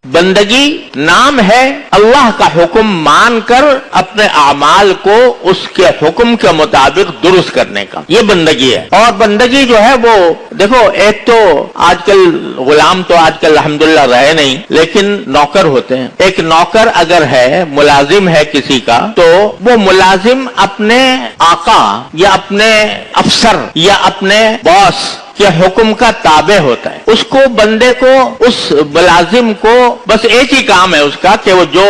बंदगी नाम है अल्लाह का हुक्म मानकर अपने अमाल को उसके हुक्म के मुताबिक दुरुस्त करने का, ये बंदगी है। और बंदगी जो है वो देखो, एक तो आजकल गुलाम तो आजकल अल्हम्दुलिल्लाह रहे नहीं, लेकिन नौकर होते हैं। एक नौकर अगर है, मुलाजिम है किसी का, तो वो मुलाजिम अपने आका या अपने अफसर या अपने बॉस के हुक्म का ताबे होता है। उसको बंदे को, उस मुलाजिम को बस एक ही काम है उसका कि वो जो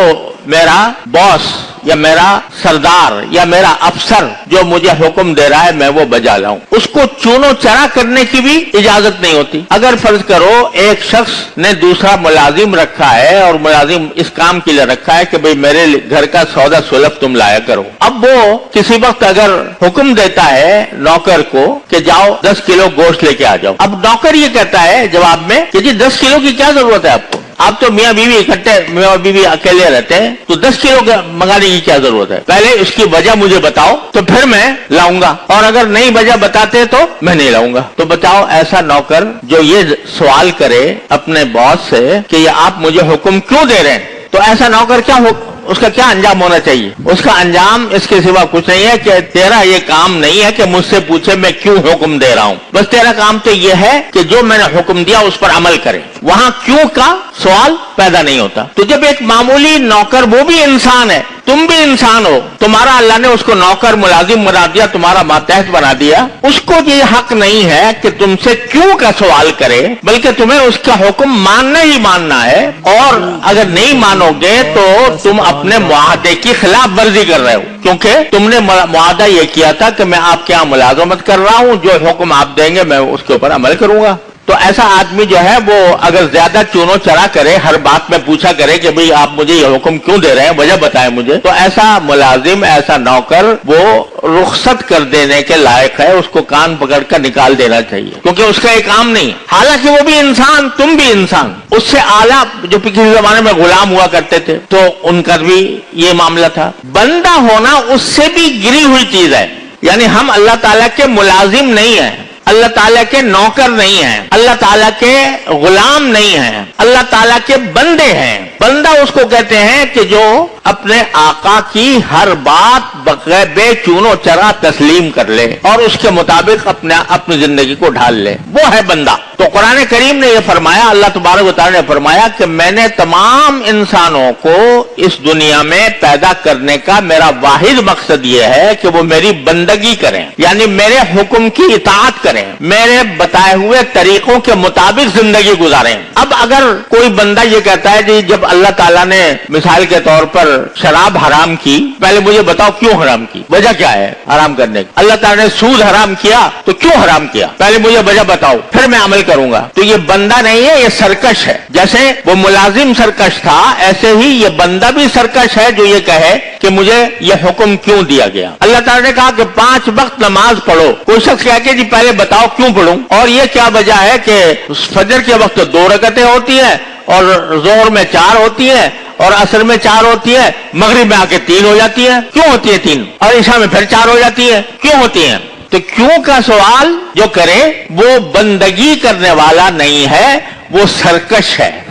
मेरा बॉस या मेरा सरदार या मेरा अफसर जो मुझे हुक्म दे रहा है मैं वो बजा लाऊं। उसको चूनो चरा करने की भी इजाजत नहीं होती। अगर फर्ज करो एक शख्स ने दूसरा मुलाजिम रखा है और मुलाजिम इस काम के लिए रखा है कि भाई मेरे घर का सौदा सुलभ तुम लाया करो, अब वो किसी वक्त अगर हुक्म देता है नौकर को कि जाओ 10 किलो गोश्त लेके आ जाओ, अब नौकर ये कहता है जवाब में कि जी 10 किलो की क्या जरूरत है आपको, आप तो मियाँ बीवी इकट्ठे, मियाँ बीवी अकेले रहते हैं, तो 10 किलो मंगाने की क्या जरूरत है, पहले उसकी वजह मुझे बताओ तो फिर मैं लाऊंगा, और अगर नहीं वजह बताते तो मैं नहीं लाऊंगा। तो बताओ ऐसा नौकर जो ये सवाल करे अपने बॉस से कि ये आप मुझे हुक्म क्यों दे रहे हैं, तो ऐसा नौकर क्या हो, उसका क्या अंजाम होना चाहिए? उसका अंजाम इसके सिवा कुछ नहीं है कि तेरा ये काम नहीं है कि मुझसे पूछे मैं क्यों हुक्म दे रहा हूं, बस तेरा काम तो ये है कि जो मैंने हुक्म दिया उस पर अमल करे। वहां क्यों का सवाल पैदा नहीं होता। तो जब एक मामूली नौकर, वो भी इंसान है, तुम भी इंसान हो, तुम्हारा अल्लाह ने उसको नौकर मुलाजिम बना दिया, तुम्हारा मातहत बना दिया, उसको ये हक नहीं है कि तुमसे क्यों का सवाल करे, बल्कि तुम्हें उसका हुक्म मानना ही मानना है। और अगर नहीं मानोगे तो तुम अपने मुआहदे की खिलाफ वर्जी कर रहे हो, क्योंकि तुमने मुआहदा ये किया था कि मैं आपके यहाँ मुलाजमत कर रहा हूं, जो हुक्म आप देंगे मैं उसके ऊपर अमल करूंगा। तो ऐसा आदमी जो है वो अगर ज्यादा चूनो चरा करे, हर बात में पूछा करे कि भाई आप मुझे ये हुक्म क्यों दे रहे हैं, वजह बताएं मुझे, तो ऐसा मुलाजिम, ऐसा नौकर वो रुखसत कर देने के लायक है, उसको कान पकड़ कर निकाल देना चाहिए, क्योंकि उसका एक काम नहीं। हालांकि वो भी इंसान, तुम भी इंसान, उससे आला जो पिछले जमाने में गुलाम हुआ करते थे तो उनका भी ये मामला था। बंदा होना उससे भी गिरी हुई चीज है, यानी हम अल्लाह ताला के मुलाजिम नहीं है, अल्लाह ताला के नौकर नहीं हैं, अल्लाह ताला के गुलाम नहीं हैं, अल्लाह ताला के बंदे हैं। बंदा उसको कहते हैं कि जो अपने आका की हर बात बगैर बेचूनो चरा तस्लीम कर ले और उसके मुताबिक अपनी जिंदगी को ढाल ले, वो है बंदा। तो कुरान करीम ने यह फरमाया, अल्लाह तबारक व तआला ने फरमाया कि मैंने तमाम इंसानों को इस दुनिया में पैदा करने का मेरा वाहिद मकसद यह है कि वो मेरी बंदगी करें, यानी मेरे हुक्म की इताअत करें, मेरे बताए हुए तरीकों के मुताबिक जिंदगी गुजारें। अब अगर कोई बंदा ये कहता है कि जब अल्लाह ताला ने मिसाल के तौर पर शराब हराम की, पहले मुझे बताओ क्यों हराम की, वजह क्या है हराम करने की। अल्लाह ताला ने सूद हराम किया तो क्यों हराम किया, पहले मुझे वजह बताओ, फिर मैं अमल करूंगा। तो ये बंदा नहीं है, ये सरकश है। जैसे वो मुलाजिम सरकश था, ऐसे ही ये बंदा भी सरकश है जो ये कहे कि मुझे ये हुक्म क्यों दिया गया। अल्लाह ताला ने कहा कि 5 वक्त नमाज पढ़ो, कोई शख्स कह के जी पहले बताओ क्यों पढ़ूं, और ये क्या वजह है कि फजर के वक्त 2 रकतें होती है और जोहर में 4 होती है और असर में 4 होती है, मगरिब में आके 3 हो जाती है, क्यों होती है 3, और ईशा में फिर 4 हो जाती है, क्यों होती है। तो क्यों का सवाल जो करे वो बंदगी करने वाला नहीं है, वो सरकश है।